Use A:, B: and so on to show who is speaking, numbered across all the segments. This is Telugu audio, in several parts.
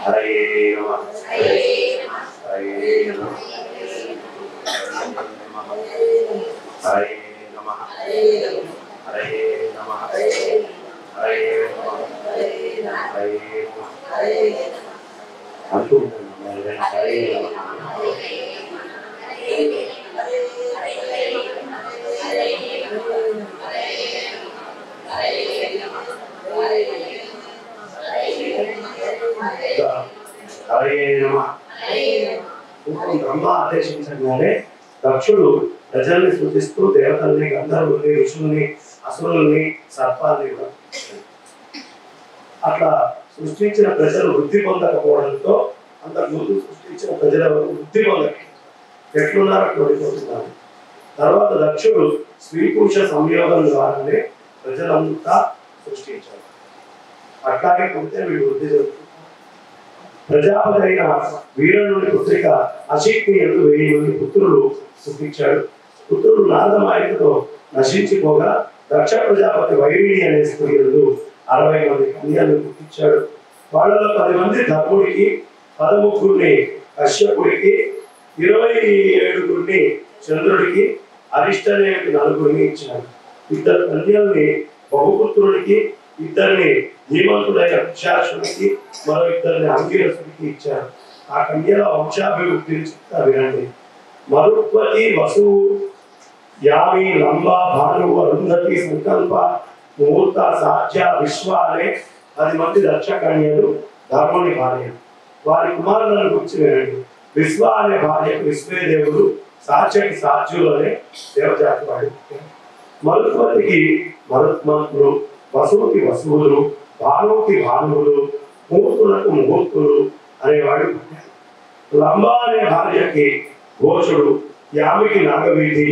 A: హరే నమః హరే నమః హరే నమః హరే నమః హరే అంటూ హరే బ్రహ్మ ఆదేశించగానే దక్షుడు ప్రజల్ని సూచిస్తూ దేవతల్ని గంధర్వుల్ని ఋషుల్ని అసురుల్ని సర్పాల్ని అట్లా సృష్టించిన ప్రజలు వృద్ధి పొందకపోవడంతో అంతకుముందు సృష్టించిన ప్రజల వృద్ధి పొందక ఎట్లున్నారు అట్లా ఓడిపోతున్నారు. తర్వాత దక్షుడు స్త్రీ పురుష సంయోగం ద్వారానే ప్రజలంతా సృష్టించారు. అట్లాగే పుడితే వీడు వృద్ధి జరుగుతుంది. ప్రజాపతి అయిన వీరుని పుత్రిక అశిక్ని ఎందు 1000 మంది పుత్రులు పుట్టించాడు. పుత్రులు నారదమాయకుతో నశించిపోగా దక్ష ప్రజాపతి వైరిణి అనే స్త్రీ ఎందు 60 మంది కన్యలను పుట్టించాడు. వాళ్ళలో 10 మంది ధర్ముడికి, 13 కశ్యపుడికి, 27 చంద్రుడికి, అరిష్టనే 4 ఇచ్చాడు. 2 కన్యల్ని బహుపుత్రుడికి, 2 ధీమంతుడైన కుశాసుడికి, మరో 2 అంగిరసుడికి ఇచ్చారు. ఆ కన్యల వంశాభివృద్ధిని చెప్తా వినండి. మరుత్వతి, వసువు, యామి, లంబ, భాను, అరుంధతి, సంకల్ప, ముహూర్త, సాధ్య, విశ్వ అనే 10 మంది దక్ష కన్యలు ధర్ముని భార్య. వారి కుమారులను గురించి వినండి. విశ్వ అనే భార్యకు విశ్వే దేవుడు, సాధ్యకి సాధ్యులు అనే దేవజాతి వాడు. మరుత్వతికి మరుత్మంతులు, వసువుకి వసువులు, భానువుకి భానువులు, ముహూర్తులకు ముహూర్తులు అనేవాడు. లంబ అనే భార్యకి ఘోషుడు, యామికి నాగవీధి,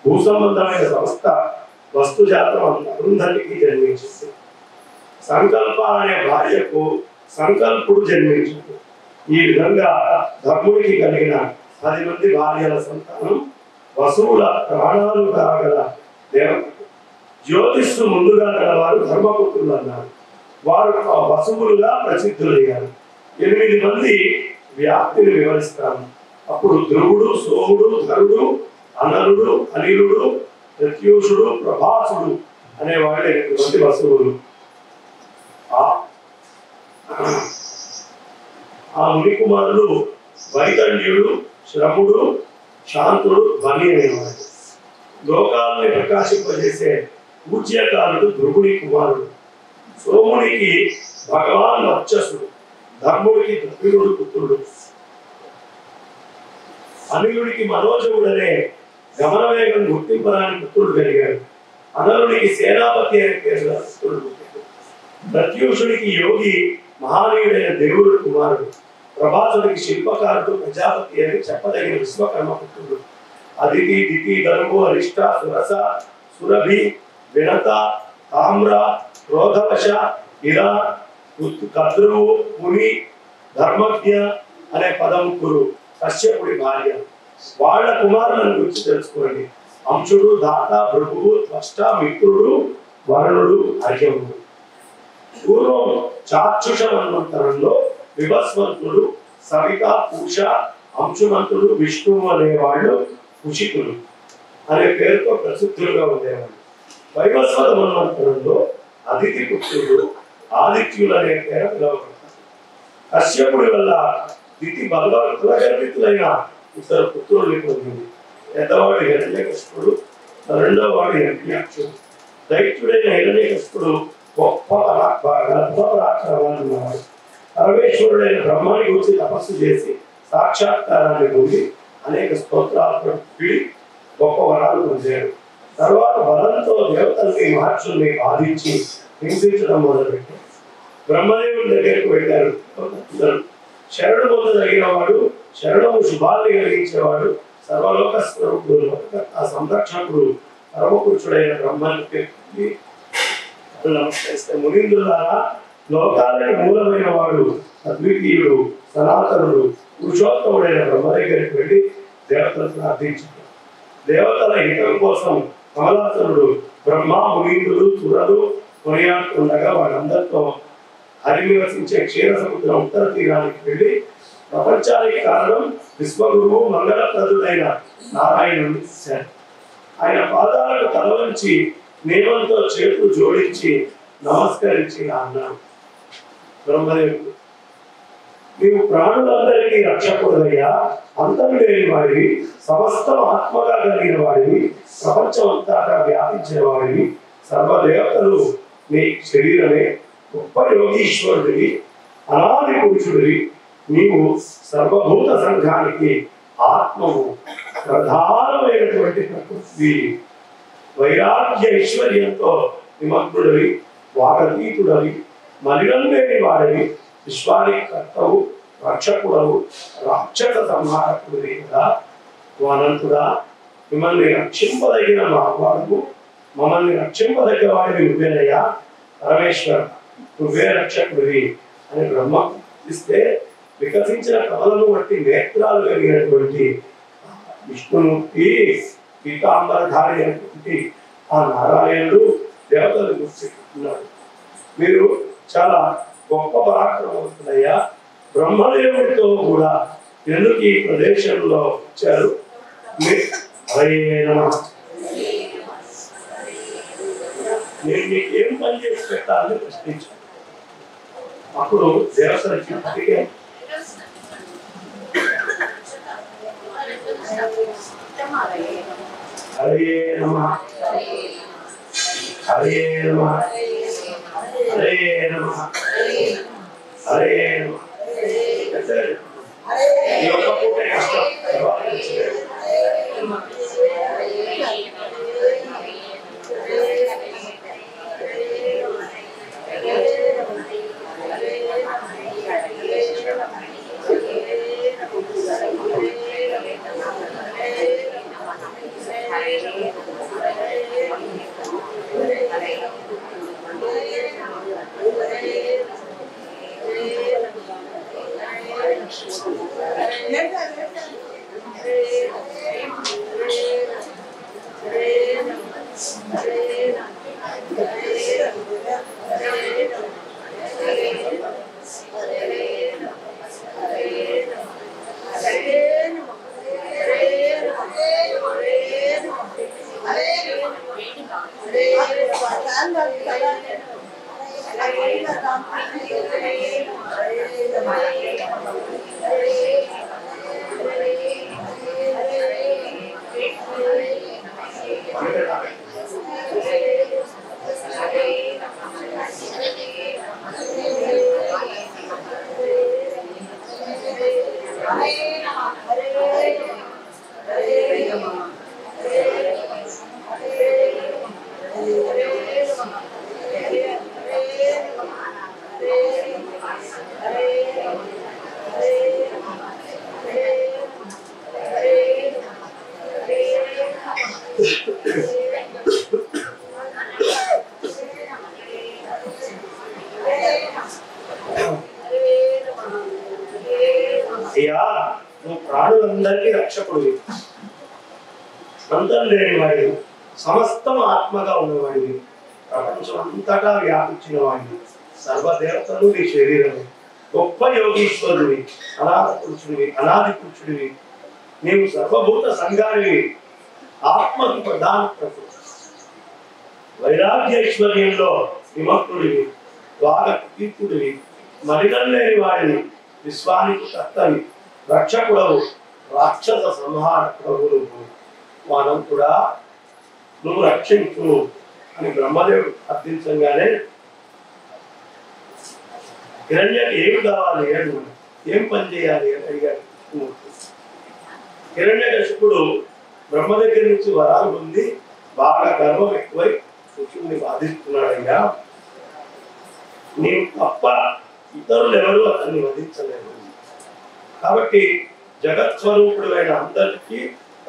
A: భూ సంబంధమైన సమస్త వస్తుజాతం అరుంధతికి జన్మించింది. సంకల్ప అనే భార్యకు సంకల్పుడు జన్మించింది. ఈ విధంగా ధర్ముడికి కలిగిన 10 మంది భార్యల సంతానం వసువుల ప్రాణాలు కాగల దేవత. జ్యోతిష్సు ముందుగా గలవారు ధర్మపుత్రులు అన్నారు. వారు వసువులుగా ప్రసిద్ధులయ్యారు. 8 మంది వ్యాప్తిని వివరిస్తాను. అప్పుడు ధ్రువుడు, సోముడు, ధరుడు, అనలుడు, అనిలుడు, ప్రత్యూషుడు, ప్రభాసుడు అనేవాళ్ళు 8 మంది వసువులు. ఆ ముని కుమారులు వైతండ్యుడు, శ్రముడు, శాంతుడు, ధ్వని అనేవాడు. లోకాలని ప్రకాశింపజేసే పూజ్యకారుడు ధ్రువుడి కుమారుడు. సోమునికి భగవాన్ వర్చసుడు, ధర్ముడికి ద్రవిడుడు పుత్రుడు. అనిలుడికి మనోజవుడనే గమనవేగం గుర్తింపరాని పుత్రుడు కలిగాడు. అనలుడికి సేనాపతి అనే పేరు పుత్రుడు పుట్టాడు. ప్రత్యూషుడికి యోగి మహానీయుడైన దేవుడు కుమారుడు. ప్రభాసుడికి శిల్పకారుడు ప్రజాపతి అని చెప్పదగిన విశ్వకర్మ పుత్రుడు. అదితి, దితి, ధనువు, అరిష్ట, సురస, సురభి, వినత, తామ్ర, క్రోధవశ, ఇరా, కద్రువు, ముని, ధర్మజ్ఞ అనే 13 కశ్యపుడి భార్య. వాళ్ళ కుమారులను గురించి తెలుసుకోండి. అంశుడు, దాత, భృగువు, త్వష్ట, మిత్రుడు, వరుణుడు, అర్యముడు. పూర్వం చాక్షుష మన్వంతరంలో విభస్వంతుడు, సవిత, పూష, అంశుమంతుడు, విష్ణువు అనేవాళ్ళు కుషితులు అనే పేరుతో ప్రసిద్ధులుగా ఉండేవాళ్ళు. వైవస్వత మన్వంతరంలో అదితి పుత్రుడు, ఆదిత్యులు అనే పేరు పిలువబడతారు. కశ్యపుడి వల్ల దితి కులగర్భితులైన 2 పుత్రుల్ని పొందింది. పెద్దవాడు హిరణ్యకశిపుడు, రెండవ వాడు హిరణ్యాక్షుడు. దైత్యుడైన హిరణ్యకశిపుడు గొప్ప పరాక్రమాలున్నవాడు. పరమేశ్వరుడైన బ్రహ్మాని గురించి తపస్సు చేసి సాక్షాత్కారాన్ని పొంది అనేక స్తోత్రాలతో గొప్ప వరాలు పొందాడు. తర్వాత బలంతో దేవతల్ని మహర్షుల్ని బాధించి హింసించడం మొదలుపెట్టాడు. బ్రహ్మదేవుడి దగ్గరకు వెళ్ళారు. శరణు పొందదగిన వాడు, శరణము శుభాల్ని కలిగించేవాడు, సర్వలోక స్వరూపుడు, ఆ సంరక్షకుడు పరమపురుషుడైన బ్రహ్మానికి నమస్కరిస్తే, మునీంద్రులారా, లోకాలకు మూలమైన వాడు, అద్వితీయుడు, సనాతనుడు, పురుషోత్తముడైన బ్రహ్మ దగ్గరికి వెళ్ళి దేవతలను ప్రార్థించాడు. దేవతల హితం కోసం కమలాసనుడు బ్రహ్మ, మునీంద్రుడు, సురలు కొనియాడుతుండగా వాళ్ళందరితో హరి నివసించే క్షీర సముద్రం ఉత్తర తీరానికి వెళ్ళి ప్రపంచానికి కారణం విశ్వగురువు మంగళప్రదుడైన నారాయణుని ఇచ్చారు. ఆయన పాదాలకు తల వంచి నియమంతో చేతులు జోడించి నమస్కరించి అన్నాడు, బ్రహ్మదేవుడు నీవు ప్రాణులందరికీ రక్షకుడయ్యా, అంతం లేని వాడివి, సమస్తం ఆత్మగా కలిగిన వాడివి, ప్రపంచం అంతటా వ్యాపించిన వాడివి, సర్వదేవతలు నీ శరీరమే, గొప్ప యోగీశ్వరుడివి, అనాది పురుషుడివి, నీవు సర్వభూత సంఘానికి ఆత్మము, ప్రధానమైనటువంటి ప్రకృతి, వైరాగ్య ఐశ్వర్యంతో నిమగ్నుడివి, వాగతీతుడవి, మలినం లేని వాడివి, విశ్వానికి కర్తవు, రక్షకుడవు, రాక్షస సంహారకుడివి కదా. అనంతుడా, మిమ్మల్ని రక్షింపదగిన మావాడు, మమ్మల్ని రక్షింపదగిన వాడివి నువ్వేనయ్యా పరమేశ్వర, నువ్వే రక్షకుడివి అని బ్రహ్మ ఇస్తే వికసించిన కమలను బట్టి నేత్రాలు కలిగినటువంటి విష్ణుమూర్తి, పీతాంబరధారి అయినటువంటి ఆ నారాయణుడు దేవతలు గుర్తిస్తున్నాడు. మీరు చాలా గొప్ప పరాక్రమవంతులయ్యా, బ్రహ్మదేవుడితో కూడా ఎందుకు ఈ ప్రదేశంలో వచ్చారు? నేను మీకు ఏం పని చేసి పెట్టాలని ప్రశ్నించాను. అప్పుడు దేవతలు ఇచ్చినప్పటికే హరే నమః హరే నమః హరే నమః హరే నమః. ఈ ఒక్క పూటే కష్టం, అయ్యా నువ్వు ప్రాణులందరికీ రక్షకుడు, అంతం లేని వాడివి, సమస్తం ఆత్మగా ఉన్నవాడివి, ప్రపంచం అంతటా వ్యాపించిన వాడివి, సర్వదేవతలు నీ శరీరమే, గొప్ప యోగీశ్వరుడివి, అనాది పురుషుడివి, నీవు సర్వభూత సంఘానివి, ఆత్మకు ప్రధాన ప్రకృతి, వైరాగ్య ఐశ్వర్యంలో నిమగ్నుడివి, వాగతీతుడివి, మలినం లేని వాడివి, విశ్వానికి కర్తవి, రక్షకుడవు, రాక్షస సంహారకుడవు, అనంతుడా నువ్వు రక్షించు అని బ్రహ్మదేవుడు అర్థించగానే హిరణ్యకి ఏమి కావాలి అని, ఏం పని చేయాలి అని అడిగాడు. హిరణ్యకశిపుడు బ్రహ్మ దగ్గర నుంచి వరాలు పొంది బాగా గర్వం ఎక్కువై శిశువుని బాధిస్తున్నాడయ్యా, నీవు తప్ప ఇతరులు ఎవరు అతన్ని వధించలేరు, కాబట్టి జగత్స్వరూపుడు అయిన అందరికీ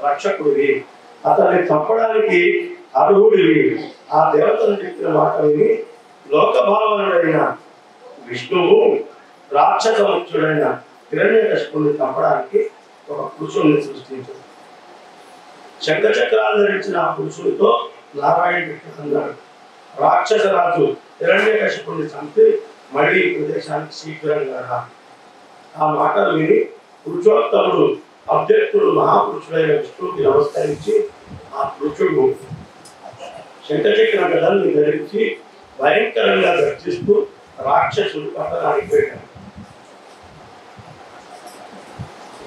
A: రక్షకుడివి, అతన్ని చంపడానికి అర్హుడివి. ఆ దేవతలు చెప్పిన మాట విని లోకభావనుడైన విష్ణువు రాక్షసముఖ్యుడైన హిరణ్యకశిపుడిని చంపడానికి ఒక పురుషుడిని సృష్టించాడు. శంఖచక్రాలు ధరించిన ఆ పురుషుడితో నారాయణుడు అన్నాడు, రాక్షసరాజు హిరణ్యకశిపుడిని చంపి మళ్ళీ ఈ ప్రదేశానికి శీఘ్రంగా రా. ఆ మాటలు విని పురుషోత్తముడు అభ్యర్థుడు మహాపురుషుడైన విష్ణువుకి నమస్కరించి ఆ పురుషుడు శంఖచక్ర గదల్ని ధరించి భయంకరంగా గర్జిస్తూ రాక్షసుడు పట్టణానికి వెళ్ళాడు.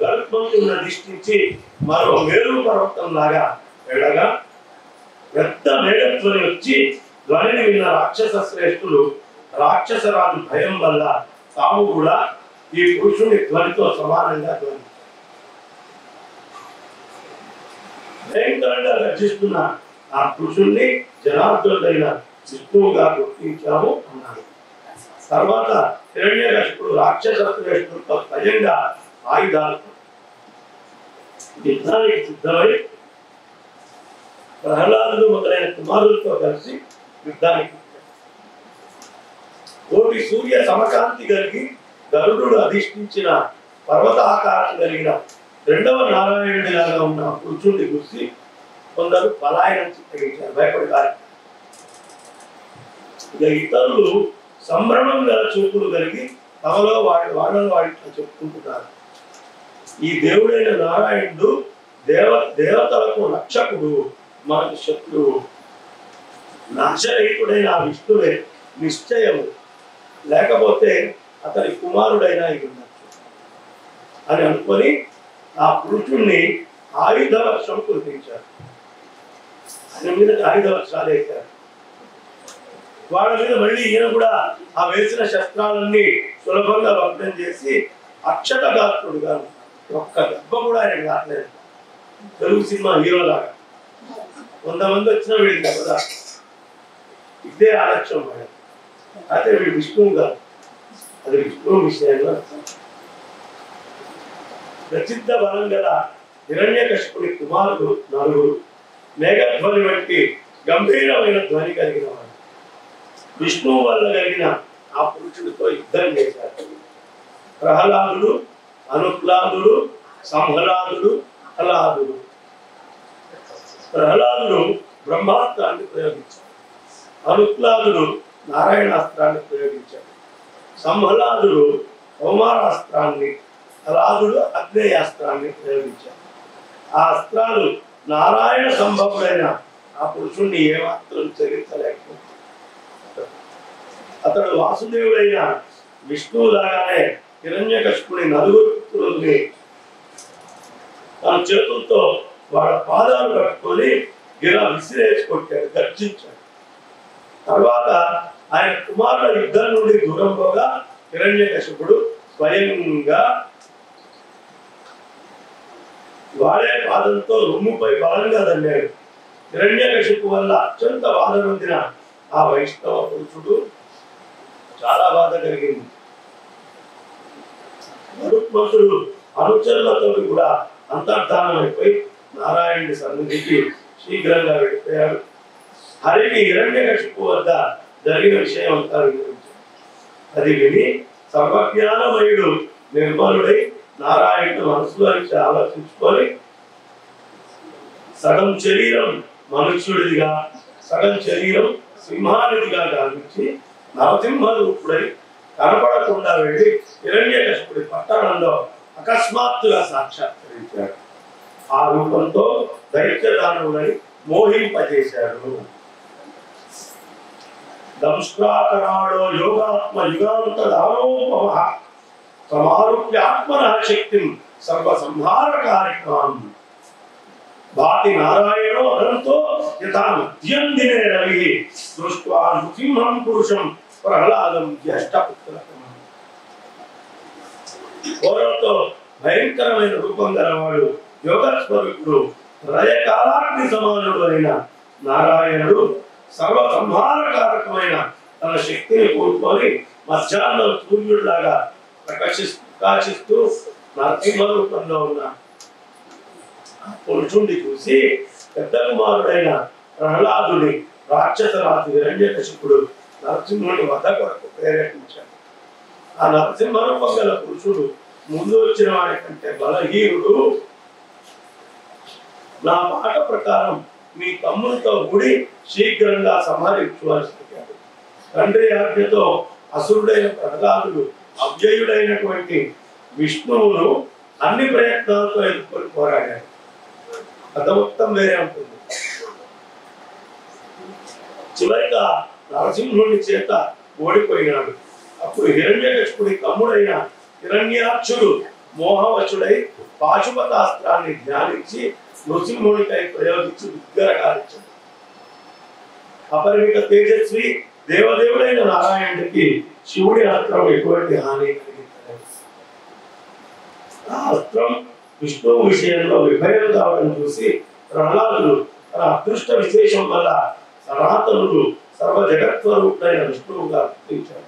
A: గరుత్మంతుడిని అధిష్ఠించి మరో మేరు పర్వతం లాగా వెళ్ళగా పెద్ద మేఘధ్వని వచ్చి ధ్వనిని విన్న రాక్షస శ్రేష్ఠులు రాక్షసరాజు భయం వల్ల తాము కూడా ఈ పురుషుని ధ్వనితో సమానంగా ధ్వని భయంకరంగా గర్జిస్తున్న ఆ పురుషుణ్ణి జనార్దనుడైన విష్ణువుగా గుర్తించాము అన్నాడు. తర్వాత హిరణ్యకశిపుడు రాక్షస శ్రేష్ఠులతో స్వయంగా ఆయుధాలు యుద్ధానికి సిద్ధమై ప్రహ్లాదుడు మొదలైన కుమారులతో కలిసి యుద్ధానికి కోటి సూర్య సమకాంతి కలిగి గరుడు అధిష్ఠించిన పర్వతాకారం కలిగిన రెండవ నారాయణుడిలాగా ఉన్న పురుషుడిని చూసి కొందరు పలాయనం చిత్తగించారు, భయపడతారు. ఇక ఇతరులు సంభ్రమం గల చూపులు కలిగి తమలో వాళ్ళని చెప్పుకుంటున్నారు. ఈ దేవుడైన నారాయణుడు దేవతలకు రక్షకుడు, మనకు శత్రువు. నాశరహితుడైన ఆ విష్ణువే నిశ్చయము, లేకపోతే అతని కుమారుడైనా ఉండొచ్చు అని అనుకొని ఆ పురుషుణ్ణి ఆయుధ వర్షం కురిపించారు. ఆయన మీద ఆయుధ వర్షాలు వేశారు. వాళ్ళ మీద మళ్ళీ ఈయన కూడా ఆ వేసిన శస్త్రాలన్నీ సులభంగా భగ్నం చేసి అక్షత గాత్రుడుగా ఒక్క దెబ్బ కూడా ఆయన కావట్లేదు. తెలుగు సినిమా హీరోలాగా 100 మంది వచ్చినా వీడికి దెబ్బదా, ఇదే ఆలక్ష్యం వాడు. అయితే వీడు విష్ణువు కాదు, అది విష్ణువు విషయంలో. ప్రసిద్ధ బలం గల హిరణ్యకశిపుని కుమారుడు నలుగురు మేఘధ్వని వంటి గంభీరమైన ధ్వని కలిగిన వాడు విష్ణువు వల్ల కలిగిన ఆ పురుషుడితో యుద్ధం చేశారు. ప్రహ్లాదుడు, అనుప్లాదుడు, సంహలాదుడు, హలాదుడు. ప్రహ్లాదుడు బ్రహ్మాస్త్రాన్ని ప్రయోగించాడు, అనుప్లాదుడు నారాయణాస్త్రాన్ని ప్రయోగించాడు, సంహలాదుడు కౌమారాస్త్రాన్ని, హలాదుడు అగ్నేయాస్త్రాన్ని ప్రయోగించాడు. ఆ అస్త్రాలు నారాయణ సంభవుడైన ఆ పురుషుణ్ణి ఏమాత్రం చెల్లించలేకపోతే అతడు వాసుదేవుడైన విష్ణువు లాగానే హిరణ్యకశిపుని నలుగురు పుత్రుల్ని తన చేతులతో వాళ్ళ పాదాలు కట్టుకొని గిరా విసిరేసి కొట్టాడు, గర్జించాడు. తర్వాత ఆయన కుమారుల యుద్ధం నుండి దూరం పోగా హిరణ్యకశిపుడు స్వయంగా వాడే పాదంతో రొమ్ముపై బలంగా దండాడు. హిరణ్యకశిపు వల్ల అత్యంత బాధ పొందిన ఆ వైష్ణవ పురుషుడు చాలా బాధ కలిగింది. గరుత్మంతుడు అనుచరులతో కూడా అంతర్ధానమైపోయి నారాయణుడి సన్నిధికి శీఘ్రంగా వెళ్ళిపోయాడు. హరికి హిరణ్యకశిపు వద్ద జరిగిన విషయం అంతా వివరించాడు. అది విని సర్వజ్ఞానమయుడు నిర్మలుడై నారాయణుడు మనసులోంచి ఆలోచించుకొని సగం శరీరం మనుష్యుడిగా సగం శరీరం సింహానిదిగా గావించి నరసింహ రూపుడై కనపడకుండా వెళ్ళి హిరణ్యకశిపుడి పట్టణంలో అకస్మాత్తుగా సాక్షాత్కరించాడు. ఆ రూపంతో దైత్యదానవుడని మోహింపజేశాడు. దంష్ట్రాకరాళో యోగాత్మ యుగాంత దానోపమ సమారుప్యాత్మన శక్తిం సర్వసంహారకారికాం భాతి నారాయణో అనంతో యథా మధ్యం దినే రవి దృష్ట్వా నృసింహం పురుషం ప్రహ్లాదం జ్యేష్ఠపుత్రకం. ఓరతో భయంకరమైన రూపం గలవాడు యోగస్వరూపుడు రయకాలాగ్ని సమానుడు అయిన నారాయణుడు సర్వసంహారకారకమైన తన శక్తిని కోరుకొని మధ్యాహ్నం సూర్యుడిలాగా ప్రకాశిస్తూ నరసింహ రూపంలో ఉన్న పురుషుణ్ణి చూసి పెద్ద కుమారుడైన ప్రహ్లాదుని రాక్షసరాజు హిరణ్యకశిపుడు నరసింహుని వధ కొరకు ప్రేరేపించాడు. ఆ నరసింహ రూపం గల పురుషుడు ముందు వచ్చిన వాడి కంటే బలహీనుడు. నా మాట ప్రకారం మీ తమ్ములతో గుడి శీఘ్రంగా సంహరించవలసి. తండ్రి ఆజ్ఞతో అసురుడైన ప్రహ్లాదుడు అవ్యయుడైనటువంటి విష్ణువును అన్ని ప్రయత్నాలతో ఎదుర్కొని పోరాడాడు. కథ మొత్తం వేరే ఉంటుంది. చివరిగా నరసింహుని చేత ఓడిపోయినాడు. అప్పుడు హిరణ్యకశిపుడి తమ్ముడైన హిరణ్యాక్షుడు మోహవశుడై పాశుపతాస్త్రాన్ని ధ్యానించి నృసింహునికై ప్రయోగించి విద్గరగాల్చాడు. అపరిమిత తేజస్వి దేవదేవుడైన నారాయణుడికి శివుడి అస్త్రం ఎటువంటి హాని కలిగించలేదు. ఆ అస్త్రం విష్ణువు విషయంలో విభయం కావడం చూసి ప్రహ్లాదుడు తన అదృష్ట విశేషం వల్ల సనాతనుడు సర్వ జగత్స్వరూపుడైన విష్ణువుగా గుర్తించాడు.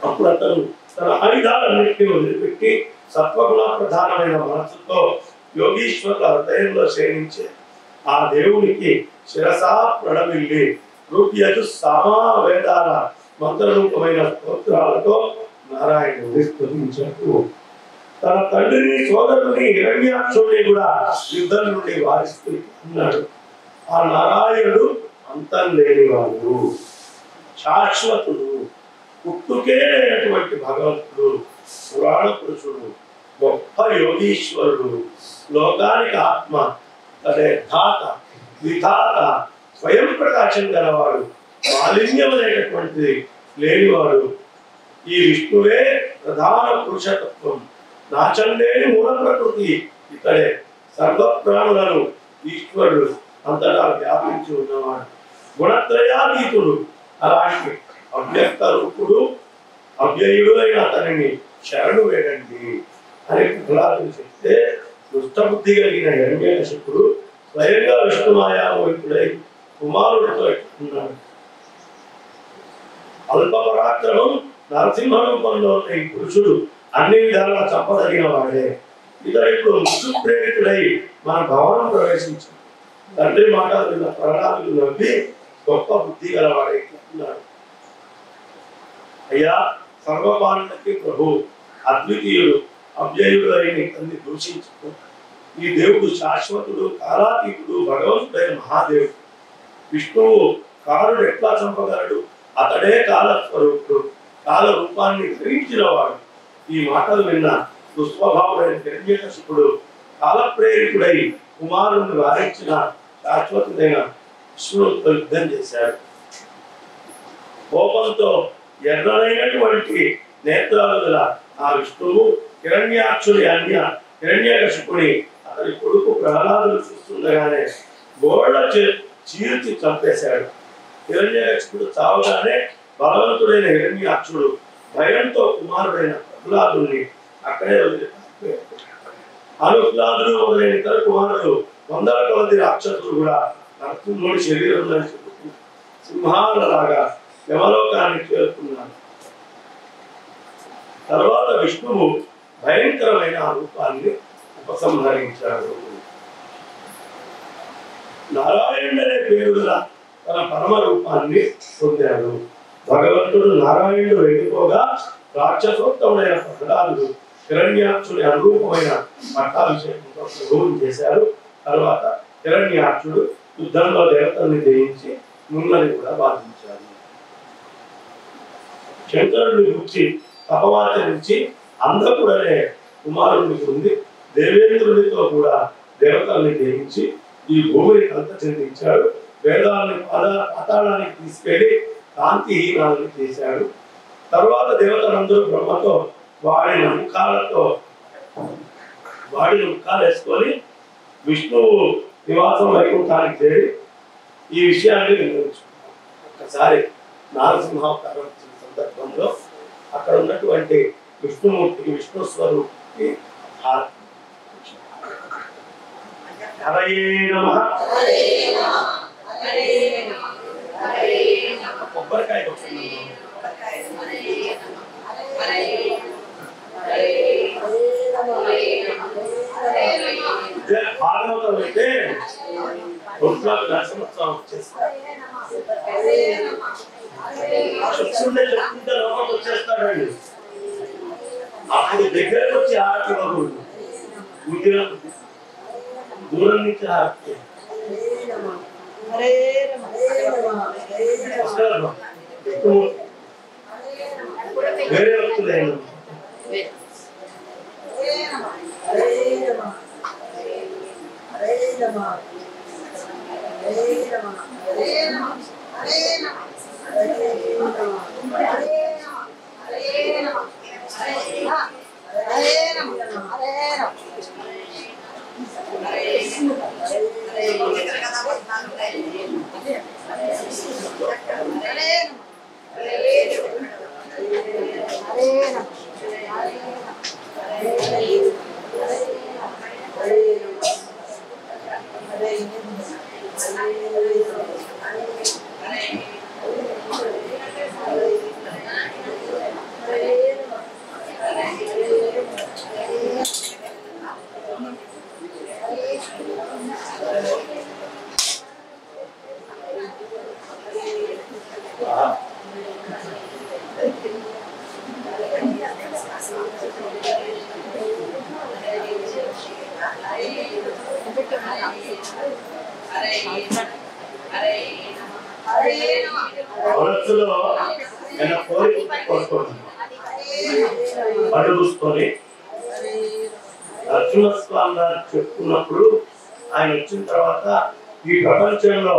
A: అప్పుడు అతను తన ఆయుధాలన్నింటినీ వదిలిపెట్టి సత్వగుణ ప్రధానమైన మనస్సుతో యోగీశ్వరుల హృదయంలో శయనించే ఆ దేవునికి శిరసా ప్రణమిల్లి రూప్యజు సామా వేదాల మంత్రరూపమైన స్తోత్రాలతో నారాయణుడిని స్తుతించాడు. తన తండ్రిని సోదరుని హిరణ్యాక్షుడిని కూడా యుద్ధం నుండి వారిస్తూ అన్నాడు, ఆ నారాయణుడు అంతం లేనివాడు, శాశ్వతుడు, పుట్టుకే లేనటువంటి భగవంతుడు, పురాణ పురుషుడు, గొప్ప యోగీశ్వరుడు, లోకానికి ఆత్మ, అదే ధాత, విధాత, స్వయం ప్రకాశం గలవాడు, మాలిన్యం అనేటటువంటిది లేనివాడు. ఈ విష్ణువే ప్రధాన పురుషతత్వం, నాచంలేని మూల ప్రకృతి ఇతడే. సర్వ ప్రాణులను ఈశ్వరుడు అంతటా వ్యాపించి ఉన్నవాడు, గుణత్రయాతీతుడు. అలాంటి అవ్యక్త రూపుడు అవ్యయుడు అయిన అతనిని శరణు వేడండి అని ప్రహ్లాదుడు చెప్తే, దుష్టబుద్ధి కలిగిన హిరణ్యకశిపుడు స్వయంగా విష్ణుమాయామోహితుడై కుమారుడితో ఉన్నాడు. అల్ప పరాక్రమం నరసింహ రూపంలో ఉన్న ఈ పురుషుడు అన్ని విధాలా చంపదగిన వాడే. ఇతడు ఇప్పుడు మృత్యు ప్రేరితుడై మన భవనం ప్రవేశించాడు. తండ్రి మాటలు విన్న ప్రహ్లాదుడు నవ్వి గొప్ప బుద్ధి గలవాడై ఉన్నాడు. అయ్యా, సర్వపాలనకి ప్రభు, అద్వితీయుడు, అవ్యయుడు అయిన ఇతన్ని దూషించుకో. ఈ దేవుడు శాశ్వతుడు, కాలాతీతుడు, భగవంతుడైన మహాదేవుడు. విష్ణువు కారుడు ఎట్లా చంపగలడు? అతడే కాలస్వరూపుడు, కాల రూపాన్ని ధరించిన వాడు. ఈ మాటలు విన్న దుస్వభావుడైన హిరణ్యకశిపుడు కాలప్రేరితుడై కుమారుణ్ణి వారించిన శాశ్వతుడైన విష్ణువుతో యుద్ధం చేశాడు. కోపంతో ఎర్రనైనటువంటి నేత్రాలు గల ఆ విష్ణువు హిరణ్యాక్షుడి అన్య హిరణ్యకశిపుని అతని కొడుకు ప్రహ్లాదుడు చూస్తుండగానే గోళ్ళ చీల్చి చంపేశాడు. హిరణ్యకశిపుడు చావగానే బలవంతుడైన హిరణ్యాక్షుడు భయంతో కుమారుడైన ప్రహ్లాదుని అక్కడే వదిలిపెట్టాడు. అనుహ్లాదుడు మొదలైన ఇతర కుమారుడు వందల కొలది రాక్షసులు కూడా నరసింహుడి శరీరంలో సింహాలలాగా యమలోకాన్ని చేరుకున్నాడు. తర్వాత విష్ణువు భయంకరమైన ఆ రూపాన్ని ఉపసంహరించాడు. నారాయణుడనే పేరు గల తన పరమ రూపాన్ని పొందాడు. భగవంతుడు నారాయణుడు వెళ్ళిపోగా రాక్షసోత్తముడైన ప్రహ్లాదుడు హిరణ్యాక్షుడి అనురూపమైన పట్టాభిషేకంతో ప్రభువుని చేశాడు. తర్వాత హిరణ్యాక్షుడు యుద్ధంలో దేవతల్ని జయించి మున్నని కూడా బాధించాడు. శంకరుడిని గురించి తపమాచరించి అంధకుడనే కుమారుడిని పొంది దేవేంద్రుడితో కూడా దేవతల్ని జయించి ఈ భూమిని అంత చెందించాడు. వేదాలని పాతాళానికి తీసుకెళ్లి కాంతిహీనాలని చేశాడు. తర్వాత దేవతలందరూ బ్రహ్మతో వాడిన ముఖాలు వేసుకొని విష్ణువు నివాసం వైకుంఠానికి చేరి ఈ విషయాన్ని వినియోగించుకున్నాడు. ఒక్కసారి నారసింహావతారం వచ్చిన సందర్భంలో అక్కడ ఉన్నటువంటి విష్ణుమూర్తికి, విష్ణు స్వరూపుకి కొబ్బరికాయ భాగవతం అయితే నరసింహోత్సవం వచ్చేస్తారు. చెప్తుంటే లోపలికి వచ్చేస్తాడండి. అప్పుడు దగ్గరకు వచ్చి హారతి ఇవ్వకూడదు, దూరం నుంచి హారతి. వేరే వ్యక్తులు ఏం మనస్సులో నేను పట్టు చూసుకొని నరసింహస్వామి గారు చెప్పుకున్నప్పుడు ఆయన వచ్చిన తర్వాత ఈ ప్రపంచంలో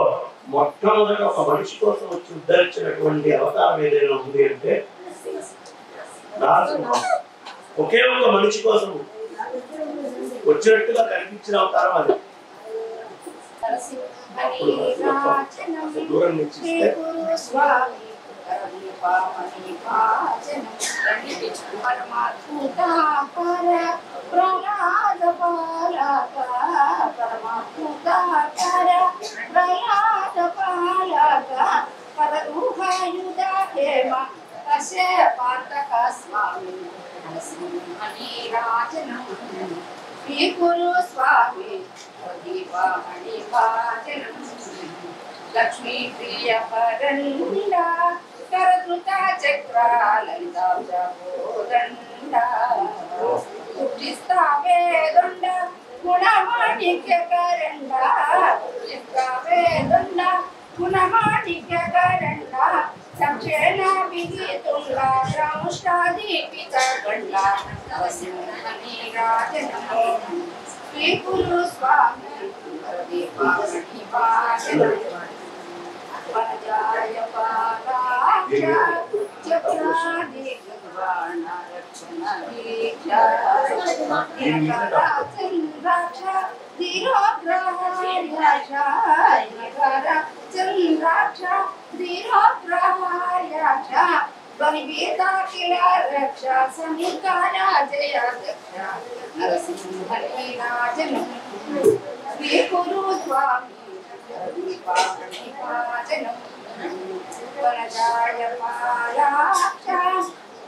A: మొట్టమొదటి ఒక మనిషి కోసం వచ్చి ఉద్ధరించినటువంటి అవతారం ఏదైనా ఉంది అంటే ఒకే ఒక మనిషి కోసం వచ్చినట్టుగా కనిపించిన అవతారం అది. దూరం నుంచి
B: लक्ष्मी प्रिय परंडा करदृता चक्रा ललिता बोदंडा उठिस्तावे दंडा गुणमाणिक्य करंडा उठिस्तावे दंडा गुणमाणिक्य करंडा संक्षेण विहितुंडा श्रौष्टादीपित गंडा नरसिंहनि राजनमो श्री गुरु स्वामी वनजाय पादाक्षा चक्रादि भगवाना रक्षण दीक्षा चंद्राक्षा धीरोग्रहार्याक्षा चंद्राक्षा धीरोग्रहार्याक्षा बलिवेदा किल रक्षा समीकारा जया दक्षा नरसिंहनि राजनमो श्री गुरु स्वामी वनजाय पादाक्षा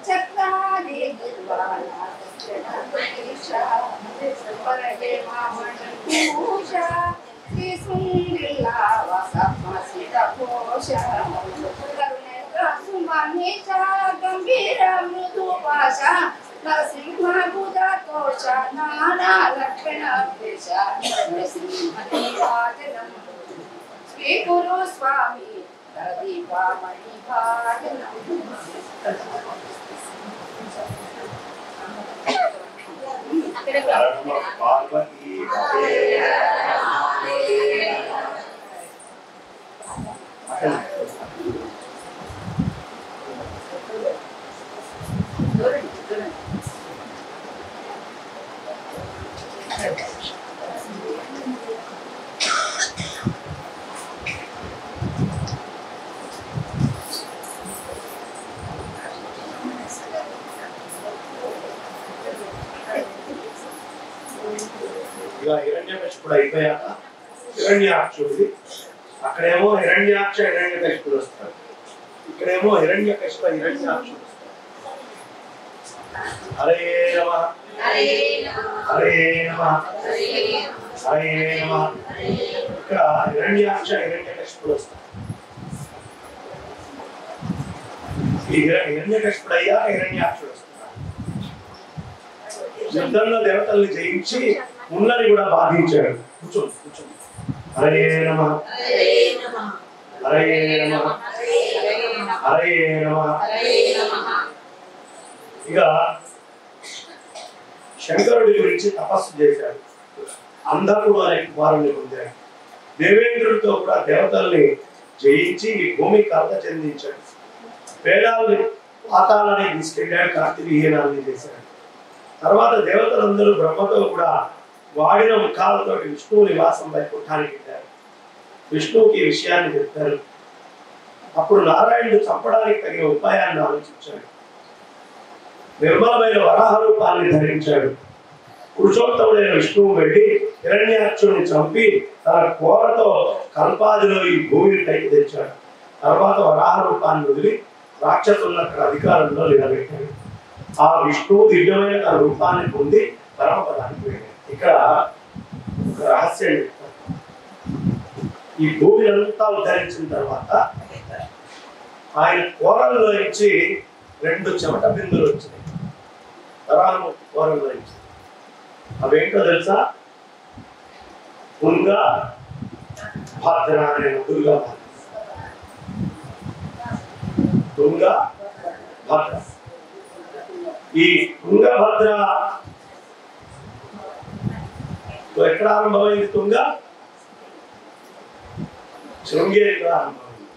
B: चक्रादि भगवाना रक्षण परगे मामणिभूषा श्री सुंदरिला वासमासिता कोशा करुणेन्द्र सुमनीषा गंभीर मृदुभाषा नरसिंह बुधतोषा नाना लक्षण पेशा नरसिंहनि राजनमो श्री गुरु स्वामी दीपामणि भाजनमो
A: హిరణ్యకశిపుడు అయిపోయాక హిరణ్యాక్షుడిది అక్కడేమో హిరణ్యాక్ష హిరణ్యకశిపుడు వస్తాడు, ఇక్కడేమో హిరణ్యకశిప హిరణ్యాక్షుడు వస్తాడు. హరే నమః హరే నమః హరే నమః. ఇక్కడ హిరణ్యాక్ష హిరణ్యకశిపుడు వస్తాడు. ఈ హిరణ్యకశిపుడు అయ్యా హిరణ్యాక్షుడు వస్తాడు. యుద్ధంలో దేవతల్ని జయించి ఉన్నది కూడా బాధించాడు. కూర్చోండి కూర్చోండి. హరే నమః హరే నమః హరే నమః. ఇక శంకరుడి గురించి తపస్సు చేశాడు. అంధకుడు అనే కుమారుని పొందాడు. దేవేంద్రుడితో కూడా దేవతల్ని జయించి ఈ భూమికి అర్థ చెందించాడు. వేదాలని పాతాలని తీసుకెళ్ళాడు. కార్తీవీహనాన్ని చేశాడు. తర్వాత దేవతలందరూ బ్రహ్మతో కూడా వాడిన ముఖాలతో విష్ణువు నివాసం వైకుంఠానికి వెళ్ళారు. విష్ణువుకి ఈ విషయాన్ని చెప్పారు. అప్పుడు నారాయణుడు చంపడానికి తగిన ఉపాయాన్ని ఆలోచించాడు. నిర్మలమైన వరాహ రూపాన్ని ధరించాడు. పురుషోత్తముడైన విష్ణువు వెళ్ళి హిరణ్యాక్షుడిని చంపి తన కోరతో కల్పాదిలో ఈ భూమిని పైకి తెచ్చాడు. తర్వాత వరాహ రూపాన్ని వదిలి రాక్షసులను అక్కడ అధికారంలో నిలబెట్టాడు. ఆ విష్ణువు దివ్యమైన తన రూపాన్ని పొంది పరమపదానికి వెళ్ళాడు. ఇక్కడ ఒక రహస్యం చెప్తారు. ఈ భూమిని అంతా ఉద్ధరించిన తర్వాత ఆయన కోరల్లో నుంచి 2 చెమట బిందులు వచ్చినాయి. తరాను కోరల్లో నుంచి అవేంటో తెలుసా? తుంగ భద్ర అనే నదులుగా తుంగ భద్ర. ఈ తుంగభద్ర ఎక్కడ ఆరంభమైంది? తుంగ శృంగేరిలో ఆరంభమైంది.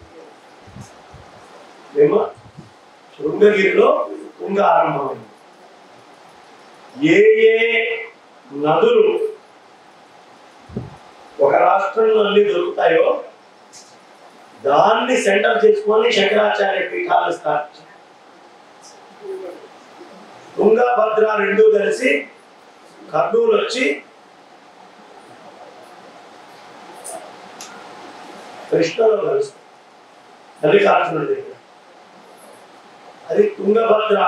A: ఏమో శృంగగిరిలో తుంగ ఆరంభమైంది. ఏ ఏ నదులు ఒక రాష్ట్రంలో అన్ని దొరుకుతాయో దాన్ని సెంటర్ చేసుకొని శంకరాచార్య పీఠాలు స్థాపించారు. తుంగభద్ర 2 కలిసి కర్నూలు వచ్చి కృష్ణలో కలుస్తాయి. మల్లికార్జునుడి దగ్గర. అది తుంగభద్ర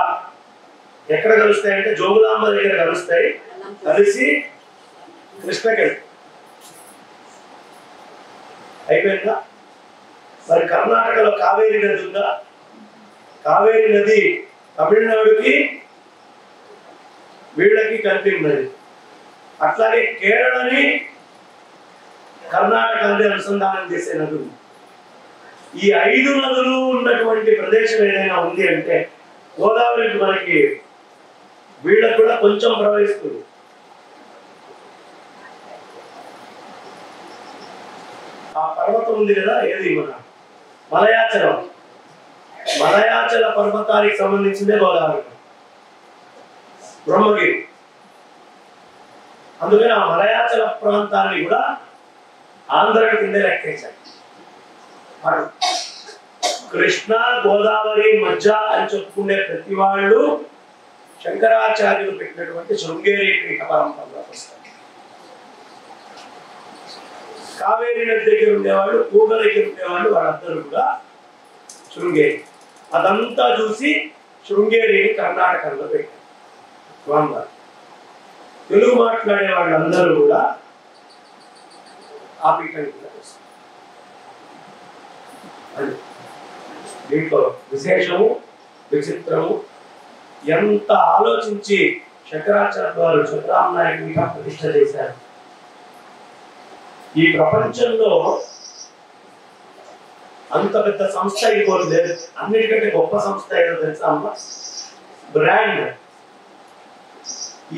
A: ఎక్కడ కలుస్తాయంటే జోగులాంబ దగ్గర కలుస్తాయి. కలిసి కృష్ణకి అయిపోయిందా? మరి కర్ణాటకలో కావేరి నది ఉందా? కావేరి నది తమిళనాడుకి వీళ్ళకి కలిపి ఉన్నది. అట్లాగే కేరళని కర్ణాటకని అనుసంధానం చేసే నదులు. ఈ 5 నదులు ఉన్నటువంటి ప్రదేశం ఏదైనా ఉంది అంటే గోదావరికి మనకి వీళ్ళకు కూడా కొంచెం ప్రవహిస్తుంది. ఆ పర్వతం ఉంది కదా, ఏది మన మలయాచలం. మలయాచల పర్వతానికి సంబంధించిందే గోదావరి, బ్రహ్మగిరి. అందుకని ఆ మలయాచల ప్రాంతాన్ని కూడా ఆంధ్ర కిందే లెక్కించారు. కృష్ణ గోదావరి మధ్య అని చెప్పుకునే ప్రతి వాళ్ళు శంకరాచార్యులు పెట్టినటువంటి శృంగేరి పీఠ పరంపరలో వస్తారు. కావేరి నది దగ్గర ఉండేవాళ్ళు, కూగ దగ్గర ఉండేవాళ్ళు, వాళ్ళందరూ కూడా శృంగేరి. అదంతా చూసి శృంగేరిని కర్ణాటకలో పెట్టారు. తెలుగు మాట్లాడే వాళ్ళందరూ కూడా ఆ పీఠానికి వస్తారు. దీంట్లో విశేషము విచిత్రము ఎంత ఆలోచించి శంకరాచార్య వారు శంకరామ నాయకు పీఠ ప్రతిష్ఠ చేశారు. ఈ ప్రపంచంలో అంత పెద్ద సంస్థ ఇంకోటి లేదు. అన్నిటికంటే గొప్ప సంస్థ ఏదో తెలుసా అమ్మ? బ్రాండ్.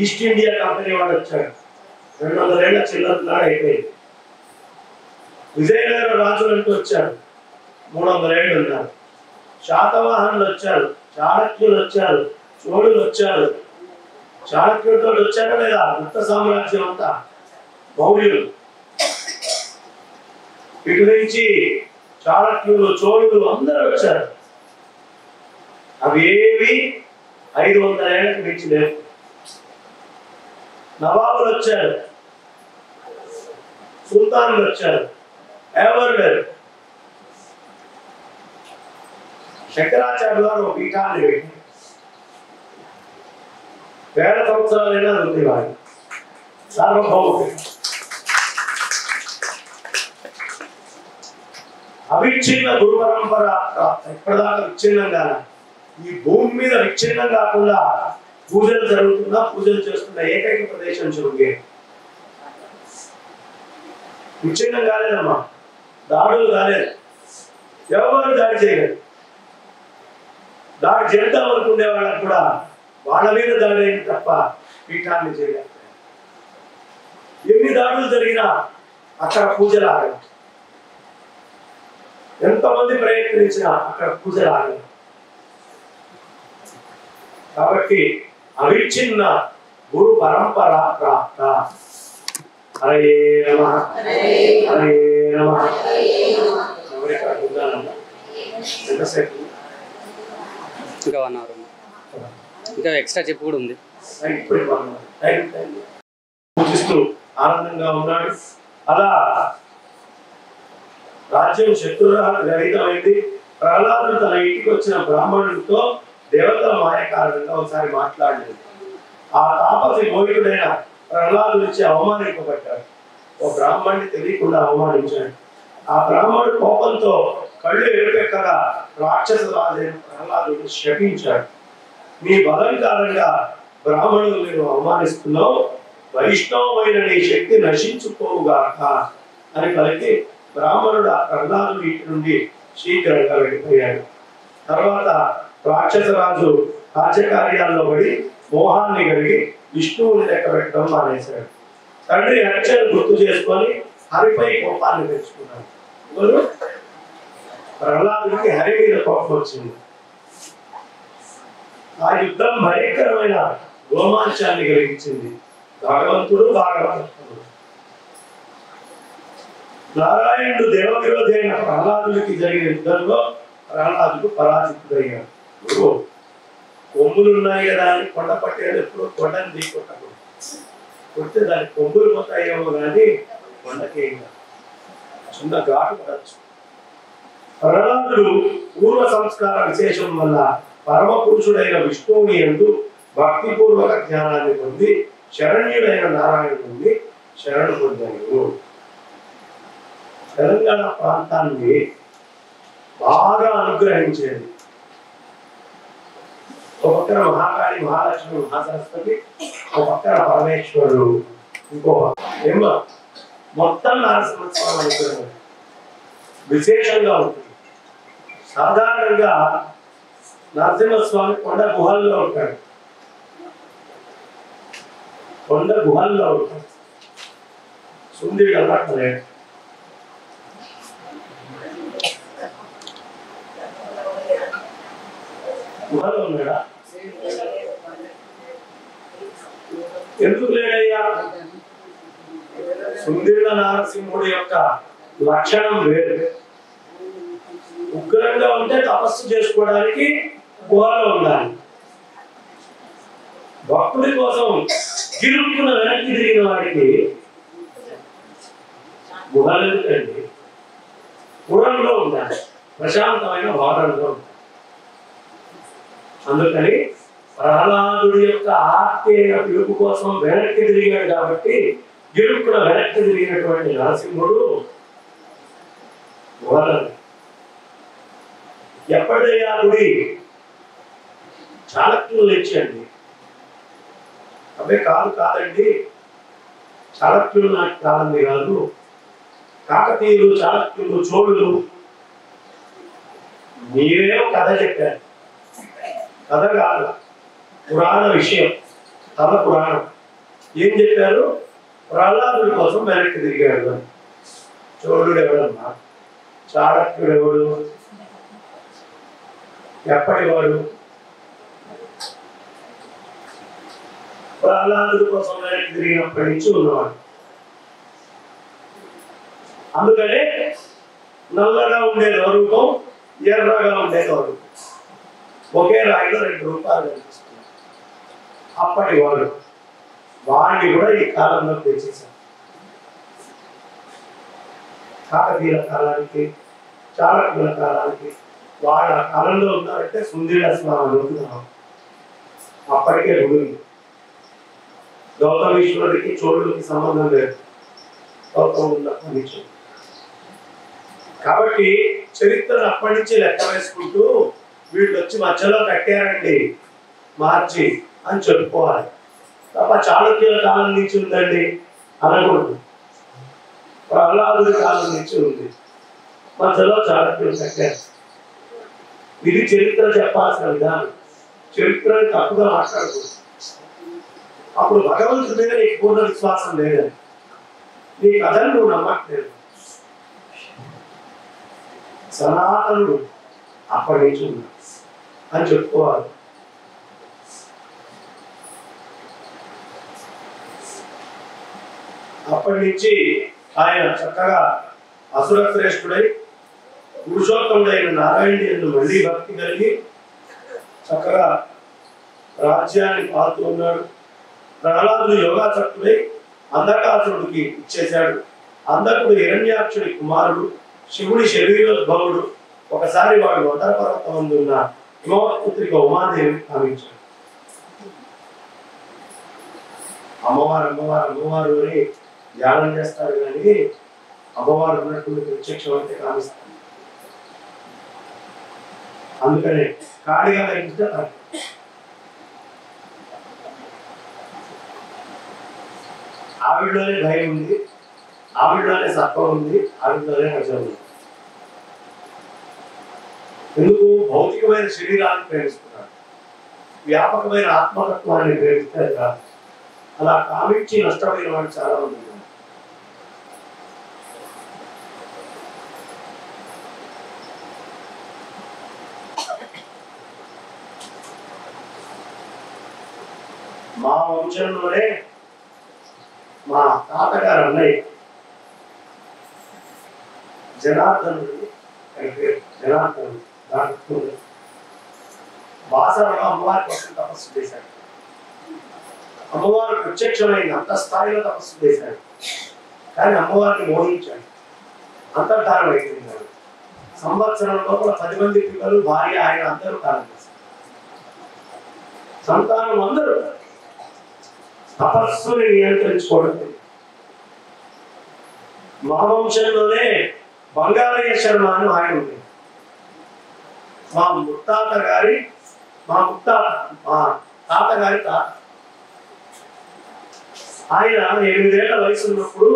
A: ఈస్ట్ ఇండియా కంపెనీ వాడు వచ్చాడు. 200 ఏళ్ల చిల్లర అయిపోయింది. విజయనగర రాజులు అంటూ వచ్చారు, 300 ఏళ్ళు ఉన్నారు. శాతవాహనులు వచ్చారు, చాళక్యులు వచ్చారు, చోళులు వచ్చారు. చాళక్యులతో వచ్చారా లేదా? గుప్త సామ్రాజ్యం అంతా మౌర్యులు. ఇటు నుంచి చాళక్యులు, చోళులు అందరూ వచ్చారు. అవి ఏవి 500 ఏళ్ళకి మించి లేవు. నవాబులు వచ్చారు, సుల్తాన్లు వచ్చారు, ఎవరు లేరు. శంకరాచార్య గారు ఒక పీఠాన్ని పెట్టి 1000 సంవత్సరాలైనా ఉంది వాడు సార్వభౌమ. అవిచ్ఛిన్న గురు పరంపర ఎప్పటిదాకా విచ్ఛిన్నంగా, ఈ భూమి మీద విచ్ఛిన్నం కాకుండా పూజలు జరుగుతున్నా, పూజలు చేస్తున్న ఏకైక ప్రదేశం శృంగేరి. విచ్ఛిన్నం కాలేదమ్మా, దాడులు కాలేదు, ఎవరు దాడి చేయలేదు. దాడి చేద్దాం అనుకునే వాళ్ళకు కూడా వాళ్ళ మీద దాడి అయింది తప్ప పీఠాన్ని చేయలేదు. ఎన్ని దాడులు జరిగినా అక్కడ పూజలు ఆగదు. ఎంతమంది ప్రయత్నించినా అక్కడ పూజలు ఆగదు. కాబట్టి అవిచ్ఛిన్న గురు పరంపర ప్రాప్త. హరే నమః హరే నమః. ఎవరిక్కడ ఉండాలన్నా ఎంతసేపు?
C: ఇంకా 1 అవర్ ఉంది. ఇంకా ఎక్స్ట్రా చెప్పు కూడా ఉంది.
A: ఇప్పుడు పూజిస్తూ ఆనందంగా ఉన్నాడు. అలా రాజ్యం శత్రురహితమైంది. ప్రహ్లాదుడు తన ఇంటికి వచ్చిన బ్రాహ్మణుడితో దేవతల మాయ కారణంగా ఒకసారి మాట్లాడలేదు. ఆ తాపసి మోహితుడైన ప్రహ్లాదుడిచ్చి అవమానింపబడ్డాడు. ఓ బ్రాహ్మణ్ణి తెలియకుండా అవమానించాడు. ఆ బ్రాహ్మణుడు కోపంతో కళ్ళు ఎరుపెక్కగా రాక్షస రాజైన ప్రహ్లాదుడిని శపించాడు. నీ బలం కారణంగా బ్రాహ్మణులు నేను అవమానిస్తున్నావు, వైష్ణవమైన నీ శక్తి నశించుకోవుగాక అని పలికి బ్రాహ్మణుడు ఆ ప్రహ్లాదుడి ఇంటి నుండి శీఘ్రంగా వెళ్ళిపోయాడు. తర్వాత రాక్షసరాజు రాజ్యకార్యాల్లో పడి మోహాన్ని కలిగి విష్ణువుని లెక్క పెట్టడం మానేశాడు. తండ్రి హత్యను గుర్తు చేసుకొని హరిపై కోపాన్ని తెచ్చుకున్నాడు. ప్రహ్లాదుడికి హరి మీద కోపం వచ్చింది. ఆ యుద్ధం భయంకరమైన రోమాంచాన్ని కలిగించింది. భగవంతుడు భాగవతుడు. నారాయణుడు దేవవిరోధి అయిన ప్రహ్లాదుడికి జరిగిన యుద్ధంలో ప్రహ్లాదుడు పరాజితుడయ్యాడు. కొమ్ములు ఉన్నాయి కదా అని కొండ పట్టేది ఎప్పుడు కొండని దిగొట్టకూడదు. కొడితే దాని కొమ్ములు పోతాయేమో కానీ కొండకి చిన్న ఘాటు పడచ్చు. ప్రహ్లాదుడు పూర్వ సంస్కార విశేషం వల్ల పరమ పురుషుడైన విష్ణువుని యందు భక్తిపూర్వక జ్ఞానాన్ని పొంది శరణ్యుడైన నారాయణుడి నుండి శరణు పొందాడు. తెలంగాణ ప్రాంతాన్ని బాగా అనుగ్రహించేది. ఒక పక్కన మహాకాళి, మహాలక్ష్మి, మహాసరస్వతి, ఒక పక్కన పరమేశ్వరుడు, ఇంకో ఏమో మొత్తం నరసింహస్వామి అనుగ్రహం విశేషంగా ఉంటుంది. సాధారణంగా నరసింహస్వామి కొండ గుహల్లో ఉంటాడు. కొండ గుహల్లో ఉంటాడు. సుందరుడు అన్నట్టు లేడు. గుహలో ఉన్నాడా? ఎందుకు లేడయ్యా? సుందరుడ నారసింహుడి యొక్క లక్షణం వేరు. ఉగ్రంగా ఉంటే తపస్సు చేసుకోవడానికి గుహలో ఉండాలి. భక్తుడి కోసం గిరుక్కున వెనక్కి తిరిగిన వాడికి గుహలు ఎందుకండి? పురంలో ఉండాలి, ప్రశాంతమైన వారంలో ఉండాలి. అందుకని ప్రహ్లాదుడి యొక్క ఆత్మీయ పిలుపు కోసం వెనక్కి తిరిగాడు కాబట్టి గిరుక్కున వెనక్కి తిరిగినటువంటి నరసింహుడు గుహలు. ఎప్పటిదయ్యా గుడి? చాళక్యులు ఇచ్చండి. అవే కాదండి, చాళక్యులు నాకు కాలంది కాదు. కాకతీయులు, చాళక్యులు, చోళులు. మీరేమో కథ చెప్పారు. కథ కాదు, పురాణ విషయం. కథ పురాణం. ఏం చెప్పారు? ప్రహ్లాదుడి కోసం వెనక్కి తిరిగాడు అని. చోళుడు ఎవడన్నా? చాళక్యుడు ఎవడు? ఎప్పటివాడు? ప్రహ్లాదుడి కోసం వెనక్కి తిరిగినప్పటి నుంచి ఉన్నవాడు. అందుకనే నల్లగా ఉండేది రూపం, ఎర్రగా ఉండేది రూపం. ఒకే రాయిలో 2 రూపాయలు కనిపిస్తుంది. అప్పటి వాడు. వాడిని కూడా ఈ కాలంలో తెచ్చేశారు. కాకతీయుల కాలానికి, చాళక్యుల కాలానికి, వాళ్ళ కాలంలో ఉన్నారంటే సుందర స్నానం అవుతున్నాం. అప్పటికే గుడి. గౌతమీశ్వరుడికి చోళుడికి సంబంధం లేదు. గౌతమ నుంచి. కాబట్టి చరిత్రను అప్పటి నుంచి లెక్క వేసుకుంటూ వీళ్ళు వచ్చి మధ్యలో కట్టారండి మార్చి అని చెప్పుకోవాలి తప్ప చాళుక్యుల కాలం నుంచి ఉందండి అనకూడదు. ప్రహ్లాదుడి కాలం నుంచి ఉంది, మధ్యలో చాళుక్యులు కట్టారు. ఇది చరిత్ర చెప్పాల్సిన విధానం. చరిత్రని తప్పుగా మాట్లాడకూడదు. అప్పుడు భగవంతుడి మీద నీకు పూర్ణ విశ్వాసం లేదని, నీ కథను నువ్వు నమ్మట్లేదు. సనాతనుడు అప్పటి నుంచి ఉన్నా అని చెప్పుకోవాలి. అప్పటి నుంచి ఆయన చక్కగా అసుర శ్రేష్ఠుడై పురుషోత్తముడైన నారాయణుడు మళ్ళీ భక్తి కలిగి చక్కగా రాజ్యాన్ని పాల్తూ ఉన్నాడు. ప్రహ్లాదుడు యోగాసక్తుడై అంధకాసురుడికి ఇచ్చేశాడు. అంధకుడు హిరణ్యాక్షుడి కుమారుడు, శివుడి శరీరోద్భవుడు. ఒకసారి వాడు ఉత్తర పర్వతం ముందు ఉన్న హిమవత్పుత్రిక ఉమాదేవి భావించాడు. అమ్మవారు అమ్మవారు అమ్మవారు అని ధ్యానం చేస్తారు, కానీ అమ్మవారు ఉన్నటువంటి ప్రత్యక్షం అంటే కామిస్తారు. అందుకనే కాడిగా కనిపిస్తే ఆవిడలోనే భయం ఉంది, ఆవిడలోనే సత్వం ఉంది, ఆవిడలోనే రజం ఉంది. ఎందుకు? భౌతికమైన శరీరాన్ని ప్రేమిస్తున్నారు, వ్యాపకమైన ఆత్మతత్వాన్ని ప్రేమిస్తారు కాదు. అలా కామించి నష్టమైన వాళ్ళు చాలా మంది ఉన్నారు. మా వంశంలోనే మా తాతగారు అన్నయ్య జనార్దనుడు, జనార్దనుడు బాసరలో అమ్మవారి కోసం తపస్సు చేశాడు. అమ్మవారు ప్రత్యక్షమైన అంత స్థాయిలో తపస్సు చేశాడు, కానీ అమ్మవారిని మోహించాడు. అంతర్ధానం అయిపోయినాడు. సంవత్సరం లోపల 10 మంది పిల్లలు, భార్య, ఆయన అందరూ కాలం చేశారు. సంతానం అందరూ తపస్సుని నియంత్రించుకోవడం. మా వంశంలోనే బంగారయ్య శర్మ అని ఆయన ఉంది. మా తాతగారి తాత ఆయన 8 ఏళ్ల వయసు ఉన్నప్పుడు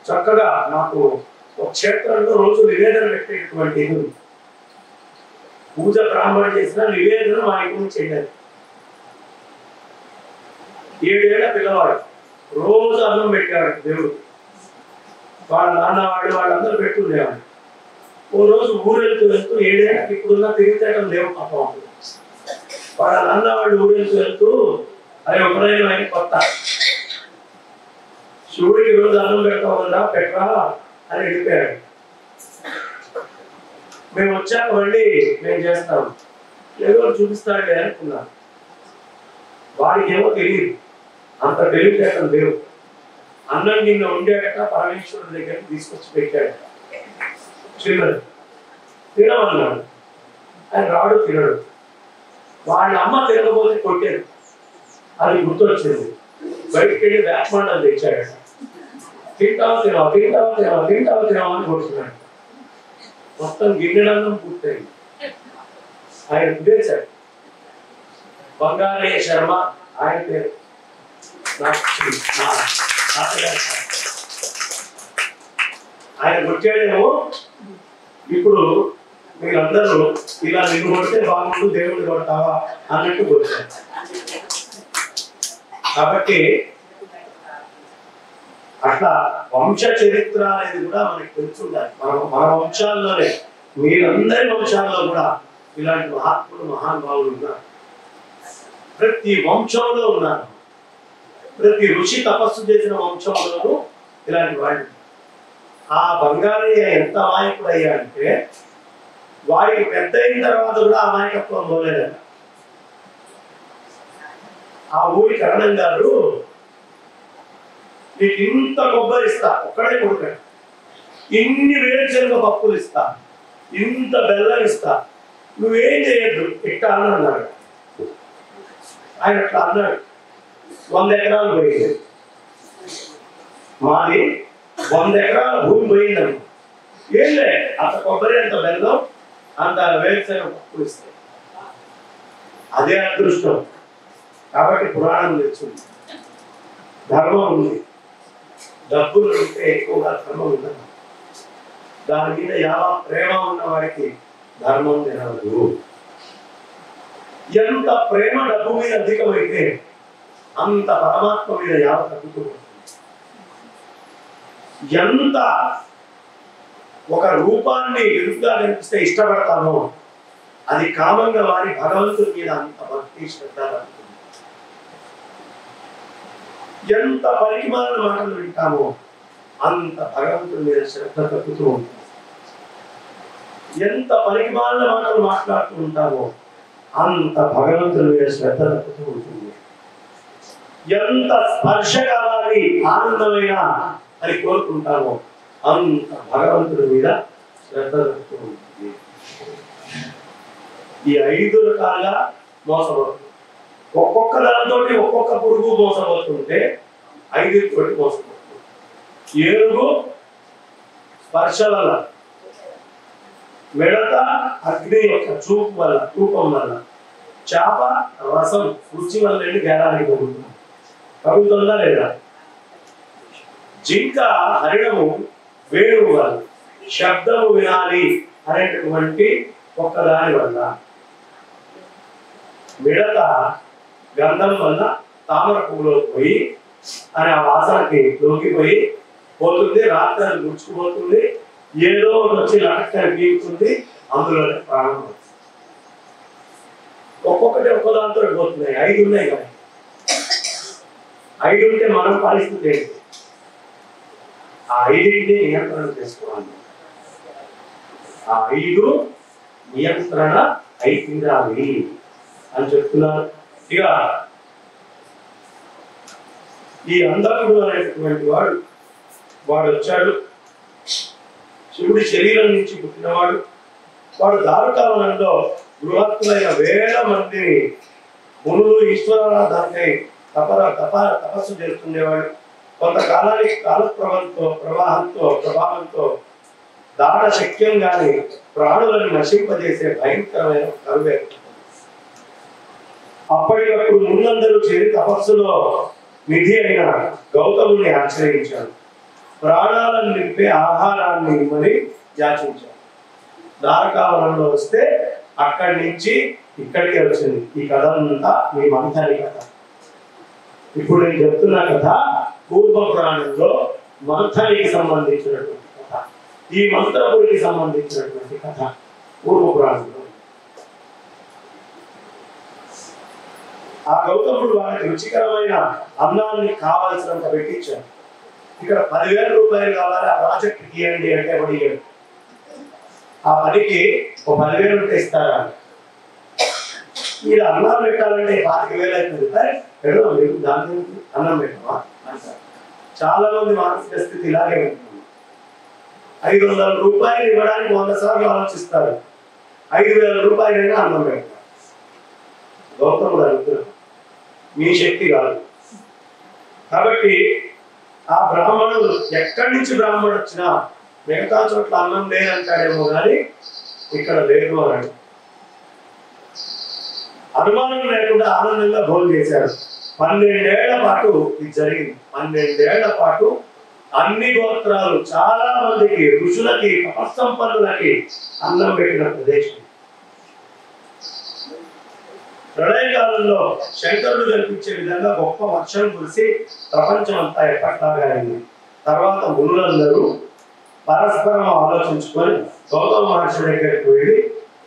A: చక్కగా నాకు ఒక క్షేత్రంలో రోజు నివేదన పెట్టేటువంటి పూజ బ్రాహ్మణ చేసిన నివేదన మా ఇంటి చేయాలి. 7 ఏళ్ల పిల్లవాడు రోజు అన్నం పెట్టేవాడు దేవుడు. వాళ్ళ నాన్న వాళ్ళందరూ పెట్టుకునేవాడు. ఓ రోజు ఊరెళ్తూ 7 ఏళ్ళకి ఇప్పుడున్న తిరిగితేటం లేవు పాపం. వాళ్ళ నాన్న వాళ్ళు ఊరెళ్తూ అది ఒకరైనా ఆయన కొత్త శివుడికి రోజు అన్నం పెడతాం కదా, పెట్టరా అని వెళ్ళిపోయాడు. మేము వచ్చాక మళ్ళీ మేము చేస్తాం, ఏదో చూపిస్తాడే అనుకున్నాను. వాడికి ఏమో తెలియదు, అంత తెలివితేటం లేవు. అన్నం గిన్నె ఉండేట పరమేశ్వరుడి దగ్గర తీసుకొచ్చి పెట్టాడు. చిన్నది తినమన్నాడు, ఆయన రాడు, తినడు. వాళ్ళ అమ్మ తినకపోతే కొట్టేది. అది గుర్తొచ్చింది, బయటికి వెళ్ళి వేపమండలు తెచ్చాడు. తింటావా తినవా, తింటావా తినవా, తింటావా తినవా అని కొడుతున్నాడు. మొత్తం గిన్నెలన్నం పూర్తయింది. ఆయన ఉద్దేశాడు బంగారయ్య శర్మ, ఆయన పేరు. ఆయన కొట్టాడేమో. ఇప్పుడు మీరందరూ ఇలా నిన్ను కొడితే బాగుండు, దేవుడిని కొడతావా అన్నట్టు కొట్టారు. కాబట్టి అట్లా వంశ చరిత్ర అనేది కూడా మనకి తెలుసుండాలి. మన వంశాల్లోనే, మీరందరి వంశాల్లో కూడా ఇలాంటి మహాత్ములు, మహానుభావులు ఉన్నారు. ప్రతి వంశంలో ఉన్నారు. ప్రతి ఋషి తపస్సు చేసిన వంశంలోనూ ఇలాంటి వాళ్ళు. ఆ బంగారయ్య ఎంత అమాయకుడు అయ్యాడంటే, వాడికి పెద్ద అయిన తర్వాత కూడా అమాయకత్వం పోలేదంట. ఆ ఊరి కరణం గారు, నీకు ఇంత కొబ్బరి ఇస్తా, ఒక్కడే కొడుకాడు, ఇన్ని వేరుశనగ పప్పులు ఇస్తా, ఇంత బెల్లం ఇస్తా, నువ్వేం చేయొద్దు ఇట్లా అన్నాడు. ఆయన అట్లా అన్నాడు. 100 ఎకరాలు పోయింది, మాది 100 ఎకరాల భూమి పోయిందను. ఏం లే, అంత కొబ్బరి, అంత బెల్లం, అంత వేరుశనగ పప్పులు ఇస్తాయి. అదే అదృష్టం. కాబట్టి పురాణం తెచ్చింది. ధర్మం ఉంది, డబ్బులు ఉంటే ఎక్కువగా ధర్మం ఉండదు. దాని మీద యావ ప్రేమ ఉన్న వాడికి ధర్మం తినదు. ఎంత ప్రేమ డబ్బు మీద అధికమైతే అంత పరమాత్మ మీద యావ తగ్గుతూ ఉంటుంది. ఎంత ఒక రూపాన్ని ఎదుగుగా కనిపిస్తే ఇష్టపడతామో అది కామంగా మారి భగవంతుడి మీద అంత భక్తి శ్రద్ధ కలుగుతుంది. ఎంత పరిమాణ మాటలు వింటామో అంత భగవంతుడి మీద శ్రద్ధ తగ్గుతూ ఉంటుంది. ఎంత పరిమాణ మాటలు మాట్లాడుతూ ఉంటామో అంత భగవంతుడి మీద శ్రద్ధ తగ్గుతూ ఉంటుంది. ఎంత స్పర్శ కావాలి ఆనందమైన అని కోరుకుంటామో అంత భగవంతుడి మీద శ్రద్ధ తగ్గుతూ ఉంటుంది. ఈ 5 రకాల మోసపోతుంది. ఒక్కొక్క దానితో ఒక్కొక్క పురుగు మోసపోతుంటే 5 తోటి మోసపోతుంది. ఏనుగు స్పర్శ వల్ల, మిడత అగ్ని యొక్క చూపు వల్ల, రూపం వల్ల, చేప రసం రుచి వల్ల గేరానికి తగ్గుతుంది. తగ్గుతుందా లేదా? జింక హరిణము వేణువు వల్ల, శబ్దము వినాలి అనేటటువంటి ఒక్కదాని వల్ల, మిడత గంధం వల్ల తామర పువ్వులో పోయి అని ఆ వాసనకి లోకిపోయి పోతుంది, రాత్రి అది గుచ్చుకుపోతుంది, ఏదో వచ్చి లటక్కని పీకుతుంది, అందులోనే ప్రాణం వస్తుంది. ఒక్కొక్కటి ఒక్కదాంతో పోతున్నాయి. 5 ఉన్నాయి కదా, 5 ఉంటే మనం పాలిస్తుంది ఏంటి? ఆ 5ని నియంత్రణ చేసుకోవాలి. ఆ 5 నియంత్రణ అయిపోయింది అని చెప్తున్నారు. ఇక ఈ అంధకుడు అనేటటువంటి వాడు వచ్చాడు, శివుడి శరీరం నుంచి పుట్టినవాడు. వాడు దారుకావనంలో బృహత్తులైన వేల మంది మునులు ఈశ్వరారాధనకై తపస్సు చేస్తుండేవాడు. కొంతకాలానికి ప్రభావంతో దాట శక్యంగాని ప్రాణులను నశింపజేసే భయంకరమైన కరువే. అప్పటికప్పుడు ముందందరూ చేరి తపస్సులో నిధి అయిన గౌతముని ఆశ్రయించాడు. ప్రాణాలను నింపే ఆహారాన్ని ఇవ్వని యాచించాడు. దారకావనంలో వస్తే అక్కడి నుంచి ఇక్కడికే వచ్చింది ఈ కథ అంతా. మీ మంథని కథ. ఇప్పుడు నేను చెప్తున్న కథ పూర్వ పురాణంలో మంథనికి సంబంధించినటువంటి కథ. ఈ మంత్రపురికి సంబంధించినటువంటి కథ పూర్వ పురాణంలో. ఆ గౌతముడు వాళ్ళకి రుచికరమైన అన్నాన్ని కావాల్సినంత పెట్టించాడు. ఇక్కడ 10,000 రూపాయలు కావాలి, ఆ ప్రాజెక్ట్ ఇవ్వండి అంటే ఎవడు ఇవ్వడు. ఆ పనికి ఒక 10,000 ఉంటే ఇస్తారా? మీరు అన్నం పెట్టాలంటే 25,000 అవుతుంది. మీరు దాని అన్నం పెట్టమా అంటారు. చాలా మంది మానసిక స్థితి ఇలాగే ఉంటుంది. 500 రూపాయలు ఇవ్వడానికి 100 సార్లు ఆలోచిస్తారు. 5,000 రూపాయలైనా అన్నం పెడతారు. గౌతముడు అడుగుతున్నాడు, మీ శక్తి కాదు. కాబట్టి ఆ బ్రాహ్మణుడు ఎక్కడి నుంచి బ్రాహ్మణుడు వచ్చినా మిగతా చోట్ల అన్నం లేదంటాడేమో కానీ ఇక్కడ లేదు అన్నాడు. అనుమానం లేకుండా ఆనందంగా భోజనం చేశాడు. 12 ఏళ్ల పాటు ఇది జరిగింది. 12 ఏళ్ల పాటు అన్ని గోత్రాలు చాలా మందికి, ఋషులకి, తపస్సంపన్నులకి అన్నం పెట్టిన ప్రదేశం. ప్రళయకాలంలో శంకరుడు కనిపించే విధంగా గొప్ప వర్షం కురిసి ప్రపంచం అంతా ఎప్పట్లాగా అయింది. తర్వాత మునులందరూ పరస్పరం ఆలోచించుకొని గౌతమ మహర్షి దగ్గరికి వెళ్ళి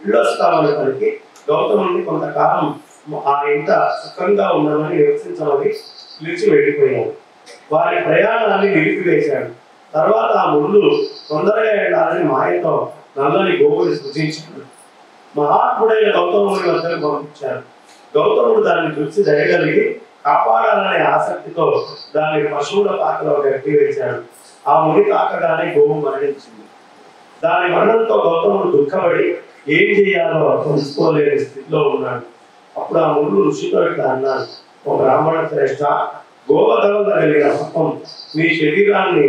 A: ఇళ్ళొస్తామని పలికి గౌతముని కొంతకాలం ఆ ఇంట సుఖంగా ఉన్నామని నివసించమని పిలిచి వెళ్ళిపోయాడు. వారి ప్రయాణాన్ని నిలిపివేశాడు. తర్వాత ఆ మునులు తొందరగా వెళ్ళాలని మాయతో నల్లని గోవుని సృజించాడు. మహాత్ముడైన గౌతముని వద్దకు పంపించారు. గౌతముడు దాన్ని చూసి దయగలిగి కాపాడాలనే ఆసక్తితో దాన్ని పశువుల పాకలో గట్టి వేశాడు. ఆ ముని తాకగానే గోవు మరణించింది. దాని మరణంతో గౌతముడు దుఃఖపడి ఏం చేయాలో తెలుసుకోలేని స్థితిలో ఉన్నాడు. అప్పుడు ఆ మునులు ఋషితో ఇట్లా అన్నారు, ఓ బ్రాహ్మణ శ్రేష్ఠ, గోవధం కలిగిన పాపం నీ శరీరాన్ని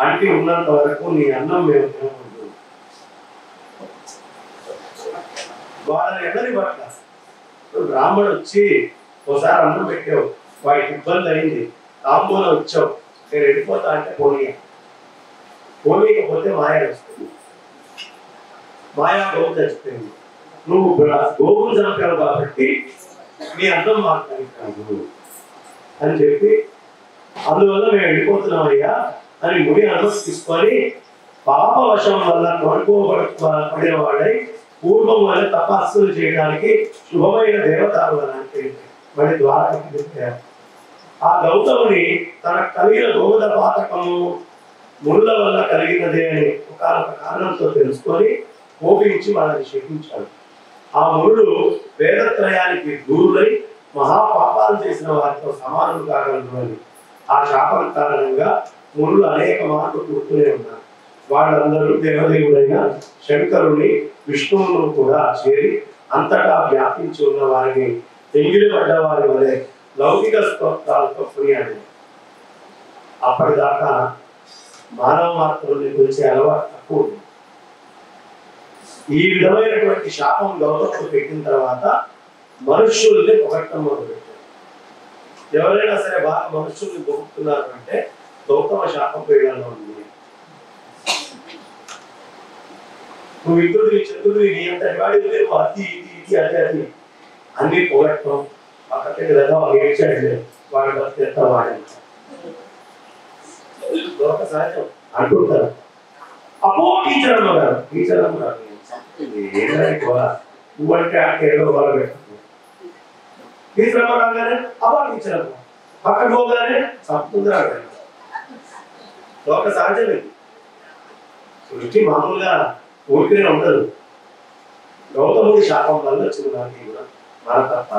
A: అంటి ఉన్నంత వరకు నీ అన్నం మేము తినకూడదు. వాళ్ళని ఎవరి పట్ల బ్రాహ్మణుడు వచ్చి ఒకసారి అన్నం పెట్టావు, వాడికి ఇబ్బంది అయింది, తాంబూలం వచ్చావు, నేను వెళ్ళిపోతా అంటే పోనీయకపోతే మాయ వస్తుంది. మాయా గోవు చచ్చిపోయింది. నువ్వు గోవులు చంపావు కాబట్టి నీ అర్థం మాట్లాడుతాను అని చెప్పి అందువల్ల మేము వెళ్ళిపోతున్నామయ్యా అని ముడి అనుమతి తీసుకొని పాపవశం వల్ల పడేవాడై పూర్వం వల్ల తపస్సులు చేయడానికి శుభమైన దేవతావనానికి మరి ద్వారాకి చెప్పారు. ఆ గౌతముని తనకు కలిగిన గోవుల పాతకము ముళ్ళ వల్ల కలిగినదే అని ఒక కారణంతో తెలుసుకొని కోపించి వాళ్ళని శపించాడు. ఆ ముళ్ళు వేదత్రయానికి దూరులై మహాపాపాలు చేసిన వారితో సమానం కాగలరు అని ఆ శాపం కారణంగా ముళ్ళు అనేక మార్లు పుడుతూనే ఉన్నారు. వాళ్ళందరూ దేవదేవుడైన శంకరుని విష్ణువును కూడా చేరి అంతటా వ్యాపించి ఉన్న వారిని ఎంగిలి పడ్డ వారి వలె లౌకిక స్తోత్రాలతో కొనియాడు. అప్పటిదాకా మానవ మాత్రుల్ని గురించి అలవాటు తక్కువ. ఈ విధమైనటువంటి శాపం గౌతముడు పెట్టిన తర్వాత మనుష్యుల్ని పొగట్టం మొదలుపెట్టారు. ఎవరైనా సరే బాగా మనుష్యుల్ని పొగుడుతున్నారు అంటే గౌతమ శాపం పీడలో ఉంది. నువ్వు ఇంద్రుడివి చంద్రుడివి నీ అంతటి వాడి లేవు అది ఇది ఇది అదే అది అన్ని పొగట్టం పక్కకి లేదా వాళ్ళు ఏడ్చాడు వాడి బతి ఎంత వాడి లోక సహజం అంటుంటారు. అపో టీచర్ అమ్మగారు టీచర్ అమ్మగారు నువ్వంటే అంటే ఏదో వాళ్ళు పెట్టారు. టీచర్ అమ్మ రాగానే అపో టీచర్ అమ్మ పక్కకు పోగానే సంపుతుందా లోక సహజం. సృష్టి మామూలుగా ఊరికనే ఉండదు. గౌతముడి శాపం వల్ల వచ్చిన మన తప్ప